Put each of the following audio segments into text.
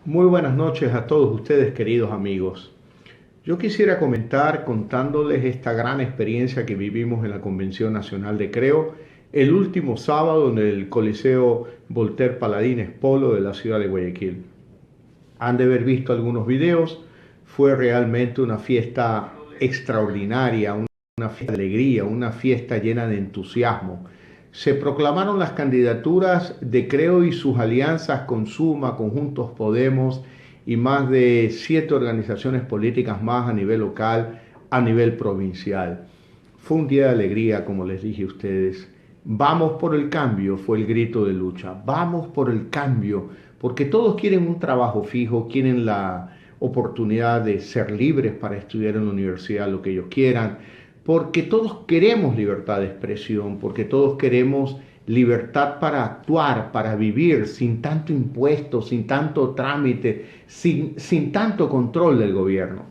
Muy buenas noches a todos ustedes, queridos amigos. Yo quisiera comentar contándoles esta gran experiencia que vivimos en la Convención Nacional de Creo el último sábado en el Coliseo Voltaire Paladines Polo de la ciudad de Guayaquil. Han de haber visto algunos videos. Fue realmente una fiesta extraordinaria, una fiesta de alegría, una fiesta llena de entusiasmo. Se proclamaron las candidaturas de Creo y sus alianzas con Suma, con Juntos Podemos y más de 7 organizaciones políticas más a nivel local, a nivel provincial. Fue un día de alegría, como les dije a ustedes. Vamos por el cambio, fue el grito de lucha. Vamos por el cambio, porque todos quieren un trabajo fijo, quieren la oportunidad de ser libres para estudiar en la universidad lo que ellos quieran, porque todos queremos libertad de expresión, porque todos queremos libertad para actuar, para vivir sin tanto impuesto, sin tanto trámite, sin tanto control del gobierno.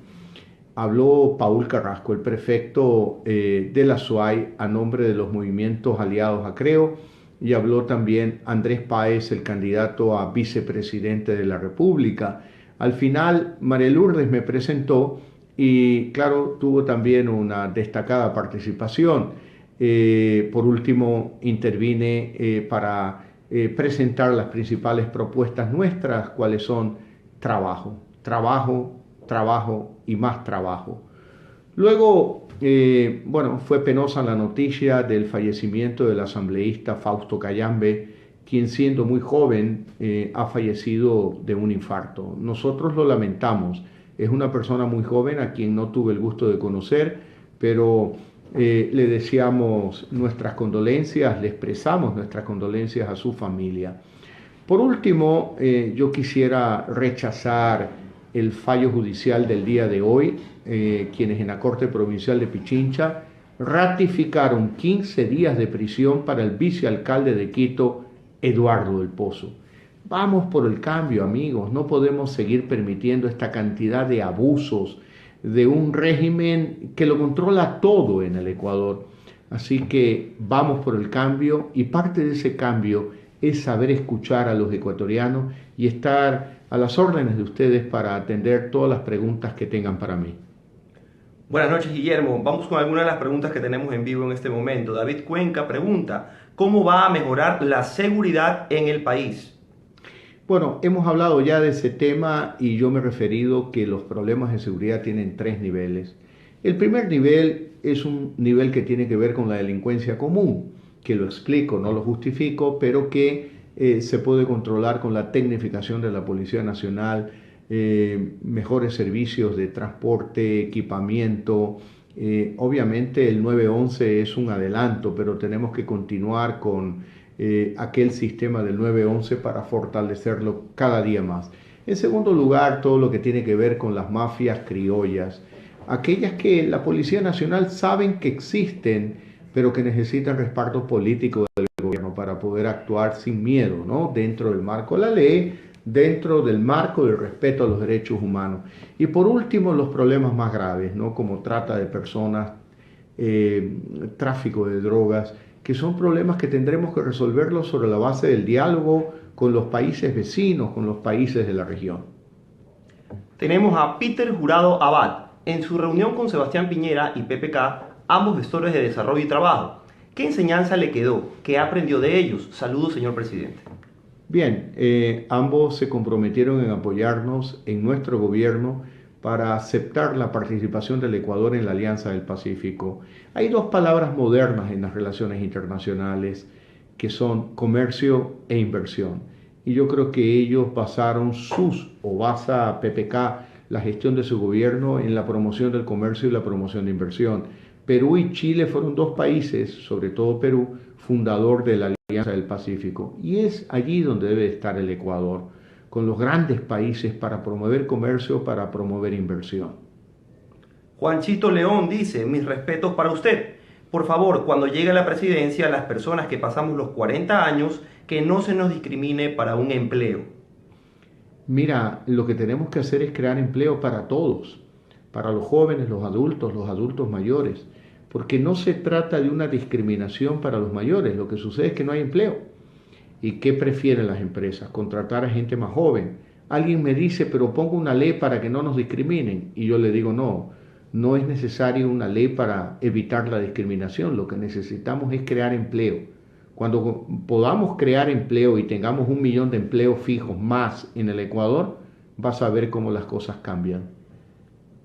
Habló Paul Carrasco, el prefecto de la SUAY, a nombre de los movimientos aliados a Creo, y habló también Andrés Páez, el candidato a vicepresidente de la República. Al final, María Lourdes me presentó y, claro, tuvo también una destacada participación. Por último, intervine para presentar las principales propuestas nuestras, cuáles son trabajo, trabajo, trabajo y más trabajo. Luego, fue penosa la noticia del fallecimiento del asambleísta Fausto Cayambe, quien siendo muy joven ha fallecido de un infarto. Nosotros lo lamentamos. Es una persona muy joven a quien no tuve el gusto de conocer, pero le deseamos nuestras condolencias, le expresamos nuestras condolencias a su familia. Por último, yo quisiera rechazar el fallo judicial del día de hoy, quienes en la Corte Provincial de Pichincha ratificaron 15 días de prisión para el vicealcalde de Quito, Eduardo del Pozo. Vamos por el cambio, amigos. No podemos seguir permitiendo esta cantidad de abusos de un régimen que lo controla todo en el Ecuador. Así que vamos por el cambio, y parte de ese cambio es saber escuchar a los ecuatorianos y estar a las órdenes de ustedes para atender todas las preguntas que tengan para mí. Buenas noches, Guillermo. Vamos con algunas de las preguntas que tenemos en vivo en este momento. David Cuenca pregunta, ¿cómo va a mejorar la seguridad en el país? Bueno, hemos hablado ya de ese tema y yo me he referido que los problemas de seguridad tienen 3 niveles. El primer nivel es un nivel que tiene que ver con la delincuencia común, que lo explico, no lo justifico, pero que se puede controlar con la tecnificación de la Policía Nacional, mejores servicios de transporte, equipamiento. Obviamente el 911 es un adelanto, pero tenemos que continuar con aquel sistema del 911 para fortalecerlo cada día más. En segundo lugar, todo lo que tiene que ver con las mafias criollas, aquellas que la Policía Nacional saben que existen, pero que necesitan respaldo político del gobierno para poder actuar sin miedo, ¿no? Dentro del marco de la ley, dentro del marco del respeto a los derechos humanos. Y por último, los problemas más graves, ¿no? Como trata de personas, tráfico de drogas, que son problemas que tendremos que resolverlos sobre la base del diálogo con los países vecinos, con los países de la región. Tenemos a Peter Jurado Abad. En su reunión con Sebastián Piñera y PPK, ambos gestores de desarrollo y trabajo, ¿qué enseñanza le quedó? ¿Qué aprendió de ellos? Saludos, señor presidente. Bien, ambos se comprometieron en apoyarnos en nuestro gobierno para aceptar la participación del Ecuador en la Alianza del Pacífico. Hay 2 palabras modernas en las relaciones internacionales que son comercio e inversión. Y yo creo que ellos basaron basa PPK la gestión de su gobierno en la promoción del comercio y la promoción de inversión. Perú y Chile fueron 2 países, sobre todo Perú, fundador de la Alianza del Pacífico. Y es allí donde debe estar el Ecuador, con los grandes países para promover comercio, para promover inversión. Juanchito León dice, mis respetos para usted. Por favor, cuando llegue a la presidencia, las personas que pasamos los 40 años, que no se nos discrimine para un empleo. Mira, lo que tenemos que hacer es crear empleo para todos, para los jóvenes, los adultos mayores, porque no se trata de una discriminación para los mayores, lo que sucede es que no hay empleo. ¿Y qué prefieren las empresas? Contratar a gente más joven. Alguien me dice, pero pongo una ley para que no nos discriminen. Y yo le digo, no, no es necesario una ley para evitar la discriminación. Lo que necesitamos es crear empleo. Cuando podamos crear empleo y tengamos 1 millón de empleos fijos más en el Ecuador, vas a ver cómo las cosas cambian.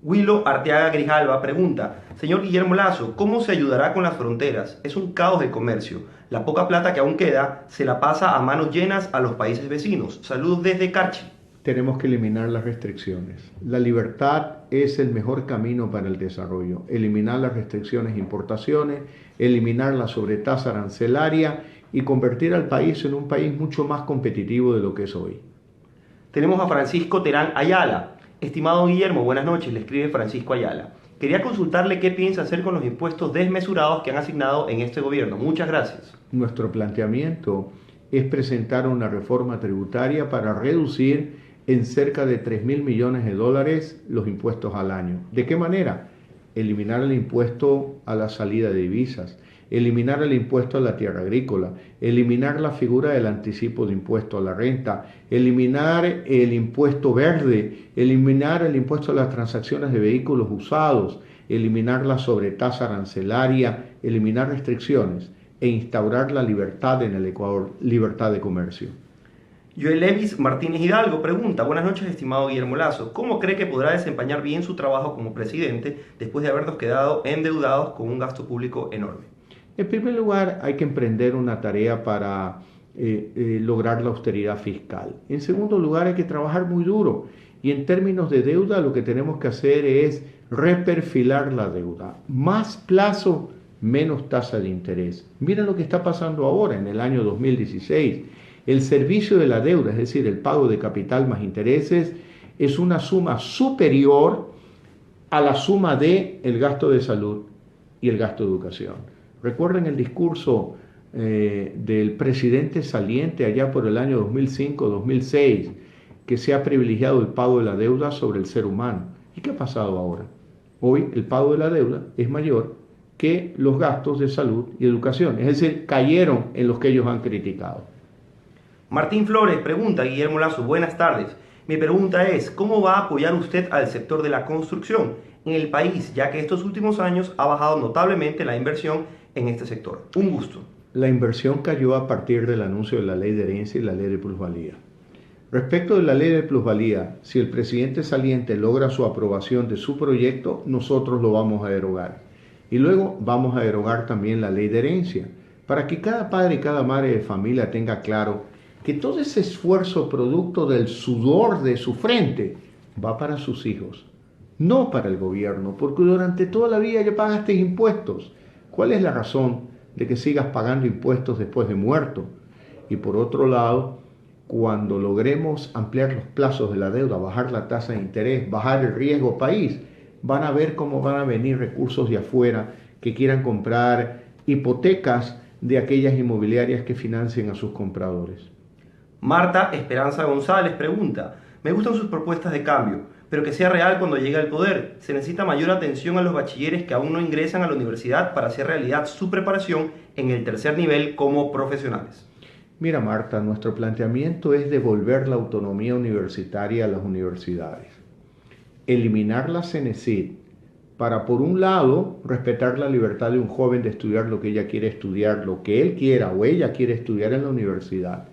Willow Arteaga Grijalva pregunta, señor Guillermo Lazo, ¿cómo se ayudará con las fronteras? Es un caos de comercio. La poca plata que aún queda se la pasa a manos llenas a los países vecinos. Saludos desde Carchi. Tenemos que eliminar las restricciones. La libertad es el mejor camino para el desarrollo. Eliminar las restricciones de importaciones, eliminar la sobretasa arancelaria y convertir al país en un país mucho más competitivo de lo que es hoy. Tenemos a Francisco Terán Ayala. Estimado Guillermo, buenas noches, le escribe Francisco Ayala. Quería consultarle qué piensa hacer con los impuestos desmesurados que han asignado en este gobierno. Muchas gracias. Nuestro planteamiento es presentar una reforma tributaria para reducir en cerca de 3.000 millones de dólares los impuestos al año. ¿De qué manera? Eliminar el impuesto a la salida de divisas, eliminar el impuesto a la tierra agrícola, eliminar la figura del anticipo de impuesto a la renta, eliminar el impuesto verde, eliminar el impuesto a las transacciones de vehículos usados, eliminar la sobretasa arancelaria, eliminar restricciones e instaurar la libertad en el Ecuador, libertad de comercio. Joel Levis Martínez Hidalgo pregunta, buenas noches estimado Guillermo Lazo, ¿cómo cree que podrá desempeñar bien su trabajo como presidente después de habernos quedado endeudados con un gasto público enorme? En primer lugar, hay que emprender una tarea para lograr la austeridad fiscal. En segundo lugar, hay que trabajar muy duro. Y en términos de deuda, lo que tenemos que hacer es reperfilar la deuda. Más plazo, menos tasa de interés. Miren lo que está pasando ahora en el año 2016. El servicio de la deuda, es decir, el pago de capital más intereses, es una suma superior a la suma del gasto de salud y el gasto de educación. Recuerden el discurso del presidente saliente allá por el año 2005-2006, que se ha privilegiado el pago de la deuda sobre el ser humano. ¿Y qué ha pasado ahora? Hoy el pago de la deuda es mayor que los gastos de salud y educación. Es decir, cayeron en los que ellos han criticado. Martín Flores pregunta, Guillermo Lazo, buenas tardes. Mi pregunta es, ¿cómo va a apoyar usted al sector de la construcción en el país, ya que estos últimos años ha bajado notablemente la inversión en este sector? Un gusto. La inversión cayó a partir del anuncio de la ley de herencia y la ley de plusvalía. Respecto de la ley de plusvalía, si el presidente saliente logra su aprobación de su proyecto, nosotros lo vamos a derogar. Y luego vamos a derogar también la ley de herencia, para que cada padre y cada madre de familia tenga claro que todo ese esfuerzo producto del sudor de su frente va para sus hijos, no para el gobierno, porque durante toda la vida ya pagaste impuestos. ¿Cuál es la razón de que sigas pagando impuestos después de muerto? Y por otro lado, cuando logremos ampliar los plazos de la deuda, bajar la tasa de interés, bajar el riesgo país, van a ver cómo van a venir recursos de afuera que quieran comprar hipotecas de aquellas inmobiliarias que financien a sus compradores. Marta Esperanza González pregunta, me gustan sus propuestas de cambio, pero que sea real cuando llegue al poder. Se necesita mayor atención a los bachilleres que aún no ingresan a la universidad para hacer realidad su preparación en el tercer nivel como profesionales. Mira, Marta, nuestro planteamiento es devolver la autonomía universitaria a las universidades. Eliminar la CENESID para, por un lado, respetar la libertad de un joven de estudiar lo que ella quiere estudiar, lo que él quiera o ella quiere estudiar en la universidad.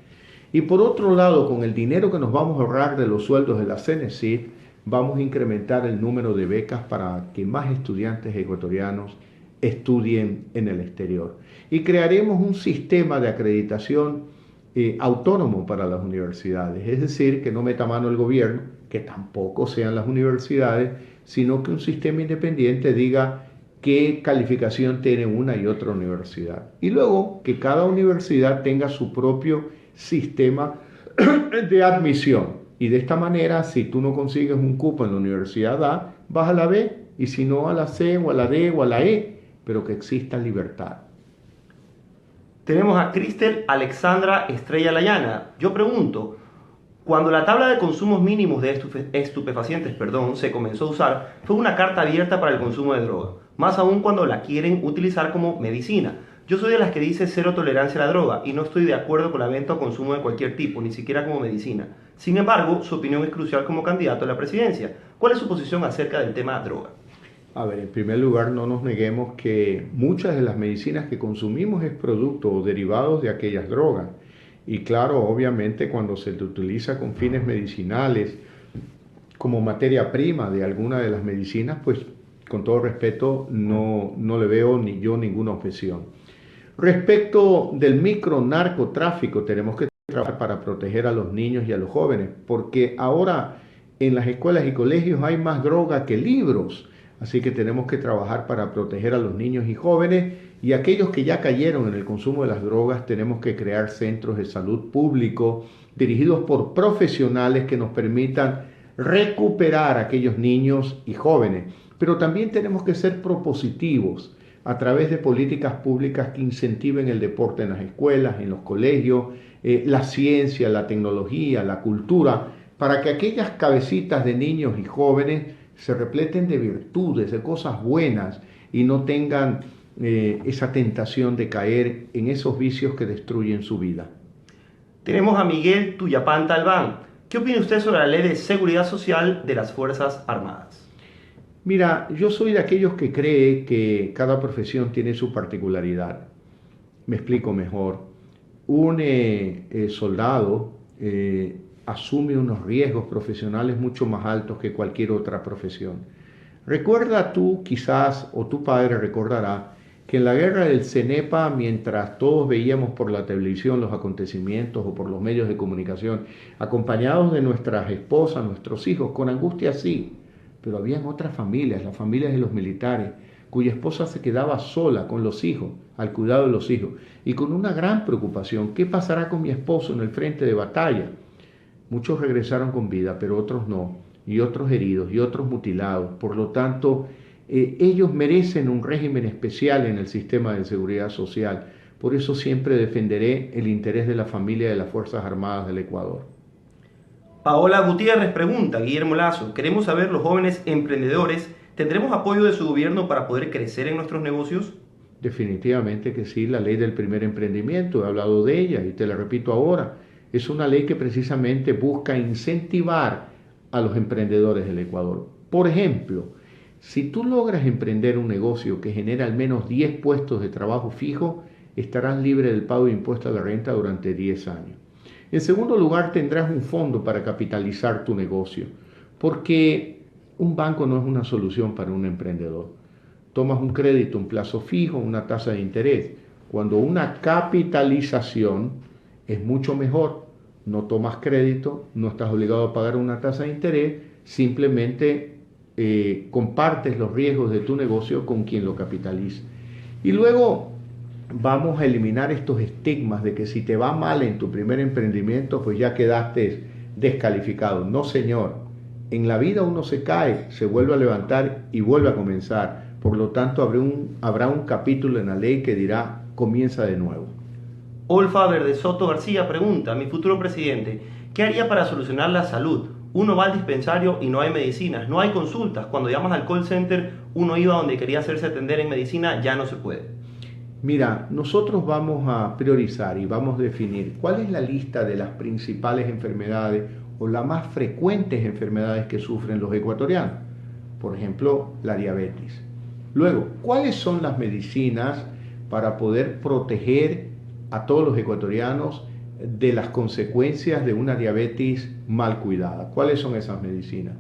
Y por otro lado, con el dinero que nos vamos a ahorrar de los sueldos de la CENESID, vamos a incrementar el número de becas para que más estudiantes ecuatorianos estudien en el exterior. Y crearemos un sistema de acreditación autónomo para las universidades, es decir, que no meta mano el gobierno, que tampoco sean las universidades, sino que un sistema independiente diga qué calificación tiene una y otra universidad. Y luego que cada universidad tenga su propio sistema de admisión. Y de esta manera, si tú no consigues un cupo en la universidad A, vas a la B, y si no a la C, o a la D, o a la E, pero que exista libertad. Tenemos a Cristel Alexandra Estrella Layana. Yo pregunto, cuando la tabla de consumos mínimos de estupefacientes se comenzó a usar, fue una carta abierta para el consumo de droga, más aún cuando la quieren utilizar como medicina. Yo soy de las que dice cero tolerancia a la droga y no estoy de acuerdo con la venta o consumo de cualquier tipo, ni siquiera como medicina. Sin embargo, su opinión es crucial como candidato a la presidencia. ¿Cuál es su posición acerca del tema droga? A ver, en primer lugar, no nos neguemos que muchas de las medicinas que consumimos es producto o derivados de aquellas drogas. Y claro, obviamente cuando se te utiliza con fines medicinales como materia prima de alguna de las medicinas, pues con todo respeto no le veo ni yo ninguna objeción. Respecto del micronarcotráfico, tenemos que trabajar para proteger a los niños y a los jóvenes, porque ahora en las escuelas y colegios hay más droga que libros. Así que tenemos que trabajar para proteger a los niños y jóvenes y aquellos que ya cayeron en el consumo de las drogas. Tenemos que crear centros de salud público dirigidos por profesionales que nos permitan recuperar a aquellos niños y jóvenes. Pero también tenemos que ser propositivos a través de políticas públicas que incentiven el deporte en las escuelas, en los colegios, la ciencia, la tecnología, la cultura, para que aquellas cabecitas de niños y jóvenes se repleten de virtudes, de cosas buenas y no tengan esa tentación de caer en esos vicios que destruyen su vida. Tenemos a Miguel Tuyapán Talbán. ¿Qué opina usted sobre la Ley de Seguridad Social de las Fuerzas Armadas? Mira, yo soy de aquellos que cree que cada profesión tiene su particularidad. Me explico mejor. Un soldado asume unos riesgos profesionales mucho más altos que cualquier otra profesión. Recuerda tú quizás, o tu padre recordará, que en la guerra del Cenepa, mientras todos veíamos por la televisión los acontecimientos o por los medios de comunicación, acompañados de nuestras esposas, nuestros hijos, con angustia sí, pero habían otras familias, las familias de los militares, cuya esposa se quedaba sola con los hijos, al cuidado de los hijos, y con una gran preocupación: ¿qué pasará con mi esposo en el frente de batalla? Muchos regresaron con vida, pero otros no, y otros heridos, y otros mutilados. Por lo tanto, ellos merecen un régimen especial en el sistema de seguridad social. Por eso siempre defenderé el interés de la familia de las Fuerzas Armadas del Ecuador. Paola Gutiérrez pregunta, Guillermo Lazo, queremos saber, los jóvenes emprendedores, ¿tendremos apoyo de su gobierno para poder crecer en nuestros negocios? Definitivamente que sí, la ley del primer emprendimiento, he hablado de ella y te la repito ahora. Es una ley que precisamente busca incentivar a los emprendedores del Ecuador. Por ejemplo, si tú logras emprender un negocio que genera al menos 10 puestos de trabajo fijo, estarás libre del pago de impuestos a la renta durante 10 años. En segundo lugar, tendrás un fondo para capitalizar tu negocio, porque un banco no es una solución para un emprendedor. Tomas un crédito, un plazo fijo, una tasa de interés. Cuando una capitalización es mucho mejor, no tomas crédito, no estás obligado a pagar una tasa de interés, simplemente compartes los riesgos de tu negocio con quien lo capitaliza. Y luego vamos a eliminar estos estigmas de que si te va mal en tu primer emprendimiento, pues ya quedaste descalificado. No, señor. En la vida uno se cae, se vuelve a levantar y vuelve a comenzar. Por lo tanto, habrá un capítulo en la ley que dirá: comienza de nuevo. Olfa Verde Soto García pregunta, mi futuro presidente, ¿qué haría para solucionar la salud? Uno va al dispensario y no hay medicinas, no hay consultas. Cuando llamas al call center, uno iba donde quería hacerse atender en medicina, ya no se puede. Mira, nosotros vamos a priorizar y vamos a definir cuál es la lista de las principales enfermedades o las más frecuentes enfermedades que sufren los ecuatorianos. Por ejemplo, la diabetes. Luego, ¿cuáles son las medicinas para poder proteger a todos los ecuatorianos de las consecuencias de una diabetes mal cuidada? ¿Cuáles son esas medicinas?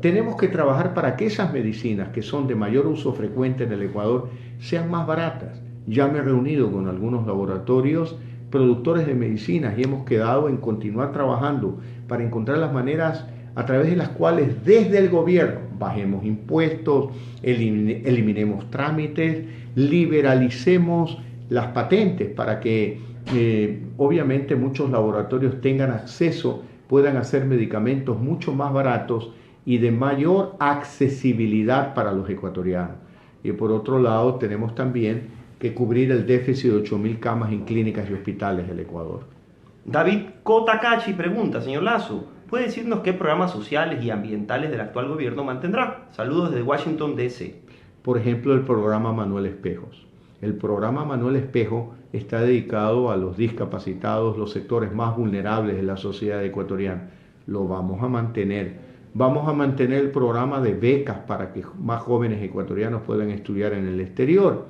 Tenemos que trabajar para que esas medicinas que son de mayor uso frecuente en el Ecuador sean más baratas. Ya me he reunido con algunos laboratorios productores de medicinas y hemos quedado en continuar trabajando para encontrar las maneras a través de las cuales desde el gobierno bajemos impuestos, eliminemos trámites, liberalicemos las patentes para que obviamente muchos laboratorios tengan acceso, puedan hacer medicamentos mucho más baratos y de mayor accesibilidad para los ecuatorianos. Y por otro lado, tenemos también que cubrir el déficit de 8.000 camas en clínicas y hospitales del Ecuador. David Kotakachi pregunta, señor Lazo, ¿puede decirnos qué programas sociales y ambientales del actual gobierno mantendrá? Saludos desde Washington, D.C. Por ejemplo, el programa Manuel Espejos. El programa Manuel Espejo está dedicado a los discapacitados, los sectores más vulnerables de la sociedad ecuatoriana. Lo vamos a mantener. Vamos a mantener el programa de becas para que más jóvenes ecuatorianos puedan estudiar en el exterior.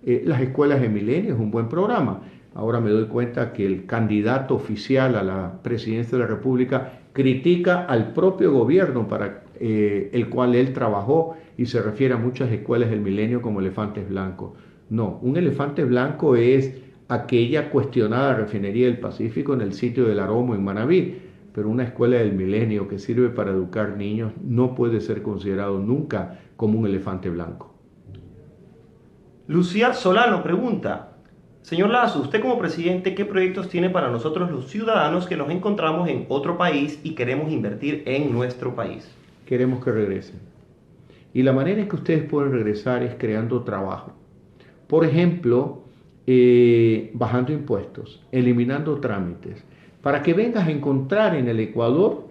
Las escuelas de Milenio es un buen programa. Ahora me doy cuenta que el candidato oficial a la presidencia de la República critica al propio gobierno para el cual él trabajó y se refiere a muchas escuelas del Milenio como elefantes blancos. No, un elefante blanco es aquella cuestionada refinería del Pacífico en el sitio del Aromo en Manabí, pero una escuela del Milenio que sirve para educar niños no puede ser considerado nunca como un elefante blanco. Lucía Solano pregunta, señor Lazo, usted como presidente, ¿qué proyectos tiene para nosotros los ciudadanos que nos encontramos en otro país y queremos invertir en nuestro país? Queremos que regresen. Y la manera en que ustedes pueden regresar es creando trabajo. Por ejemplo, bajando impuestos, eliminando trámites, para que vengas a encontrar en el Ecuador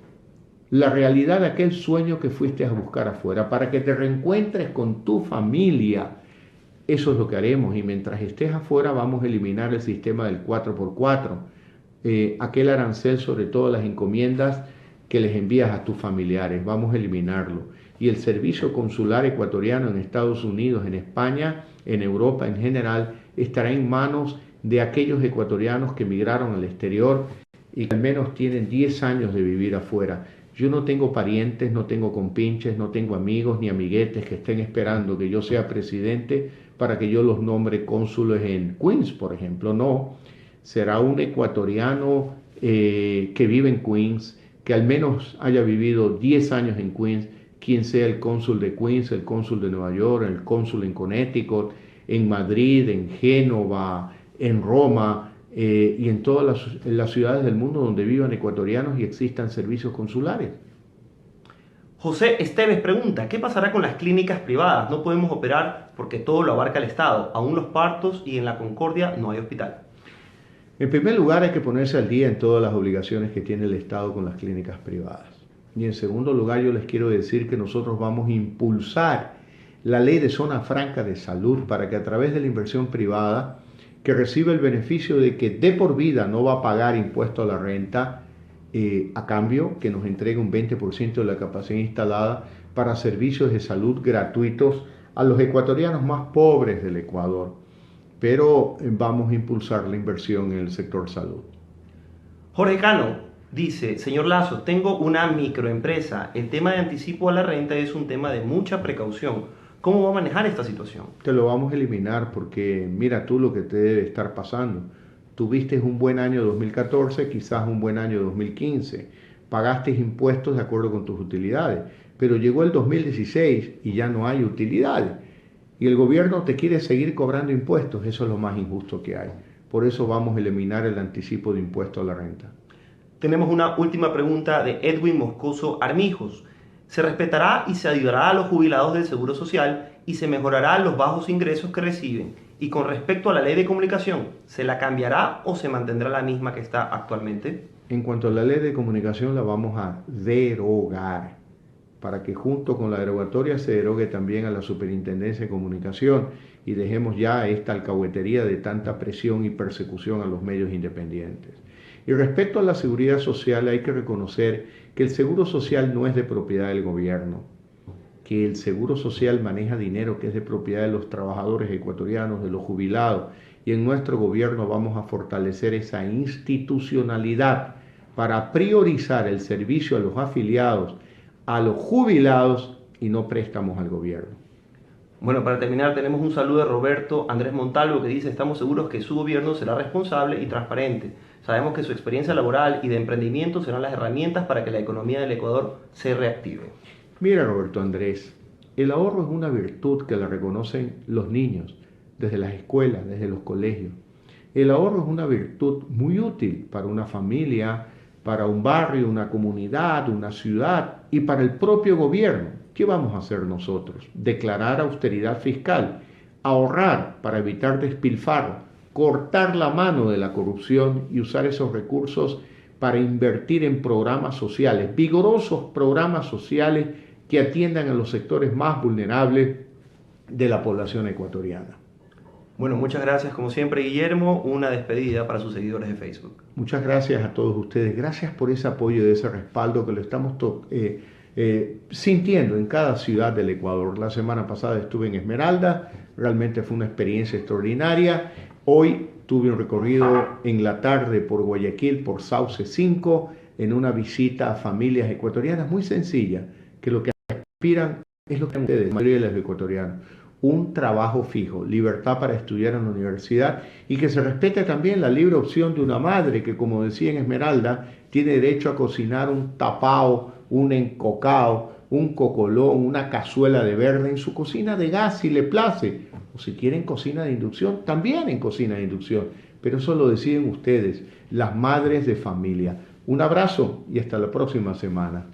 la realidad de aquel sueño que fuiste a buscar afuera, para que te reencuentres con tu familia. Eso es lo que haremos y mientras estés afuera vamos a eliminar el sistema del 4x4, aquel arancel sobre todas las encomiendas que les envías a tus familiares, vamos a eliminarlo. Y el servicio consular ecuatoriano en Estados Unidos, en España, en Europa en general, estará en manos de aquellos ecuatorianos que emigraron al exterior y que al menos tienen 10 años de vivir afuera. Yo no tengo parientes, no tengo compinches, no tengo amigos ni amiguetes que estén esperando que yo sea presidente para que yo los nombre cónsules en Queens, por ejemplo. No, será un ecuatoriano que vive en Queens, que al menos haya vivido 10 años en Queens, quien sea el cónsul de Queens, el cónsul de Nueva York, el cónsul en Connecticut, en Madrid, en Génova, en Roma y en todas las ciudades del mundo donde vivan ecuatorianos y existan servicios consulares. José Esteves pregunta, ¿qué pasará con las clínicas privadas? No podemos operar porque todo lo abarca el Estado. Aún los partos y en la Concordia no hay hospital. En primer lugar, hay que ponerse al día en todas las obligaciones que tiene el Estado con las clínicas privadas. Y en segundo lugar, yo les quiero decir que nosotros vamos a impulsar la ley de zona franca de salud para que a través de la inversión privada, que recibe el beneficio de que de por vida no va a pagar impuesto a la renta, a cambio que nos entregue un 20% de la capacidad instalada para servicios de salud gratuitos a los ecuatorianos más pobres del Ecuador. Pero vamos a impulsar la inversión en el sector salud. Jorge Cano dice, señor Lazo, tengo una microempresa. El tema de anticipo a la renta es un tema de mucha precaución. ¿Cómo va a manejar esta situación? Te lo vamos a eliminar porque mira tú lo que te debe estar pasando. Tuviste un buen año 2014, quizás un buen año 2015. Pagaste impuestos de acuerdo con tus utilidades. Pero llegó el 2016 y ya no hay utilidades. Y el gobierno te quiere seguir cobrando impuestos. Eso es lo más injusto que hay. Por eso vamos a eliminar el anticipo de impuesto a la renta. Tenemos una última pregunta de Edwin Moscoso Armijos. ¿Se respetará y se ayudará a los jubilados del Seguro Social y se mejorará los bajos ingresos que reciben? Y con respecto a la ley de comunicación, ¿se la cambiará o se mantendrá la misma que está actualmente? En cuanto a la ley de comunicación, la vamos a derogar para que junto con la derogatoria se derogue también a la Superintendencia de Comunicación y dejemos ya esta alcahuetería de tanta presión y persecución a los medios independientes. Y respecto a la seguridad social, hay que reconocer que el seguro social no es de propiedad del gobierno, que el seguro social maneja dinero que es de propiedad de los trabajadores ecuatorianos, de los jubilados, y en nuestro gobierno vamos a fortalecer esa institucionalidad para priorizar el servicio a los afiliados, a los jubilados y no préstamos al gobierno. Bueno, para terminar tenemos un saludo de Roberto Andrés Montalvo que dice, estamos seguros que su gobierno será responsable y transparente. Sabemos que su experiencia laboral y de emprendimiento serán las herramientas para que la economía del Ecuador se reactive. Mira, Roberto Andrés, el ahorro es una virtud que la reconocen los niños desde las escuelas, desde los colegios. El ahorro es una virtud muy útil para una familia, para un barrio, una comunidad, una ciudad y para el propio gobierno. ¿Qué vamos a hacer nosotros? Declarar austeridad fiscal, ahorrar para evitar despilfarro, cortar la mano de la corrupción y usar esos recursos para invertir en programas sociales, vigorosos programas sociales que atiendan a los sectores más vulnerables de la población ecuatoriana. Bueno, muchas gracias como siempre, Guillermo. Una despedida para sus seguidores de Facebook. Muchas gracias a todos ustedes. Gracias por ese apoyo y ese respaldo que lo estamos sintiendo en cada ciudad del Ecuador. La semana pasada estuve en Esmeralda, realmente fue una experiencia extraordinaria. Hoy tuve un recorrido en la tarde por Guayaquil, por Sauce 5, en una visita a familias ecuatorianas muy sencilla, que lo que aspiran es lo que ustedes, la mayoría de los ecuatorianos, un trabajo fijo, libertad para estudiar en la universidad y que se respete también la libre opción de una madre que, como decía en Esmeralda, tiene derecho a cocinar un tapao, un encocao, un cocolón, una cazuela de verde en su cocina de gas si le place, o si quieren cocina de inducción, también en cocina de inducción, pero eso lo deciden ustedes, las madres de familia. Un abrazo y hasta la próxima semana.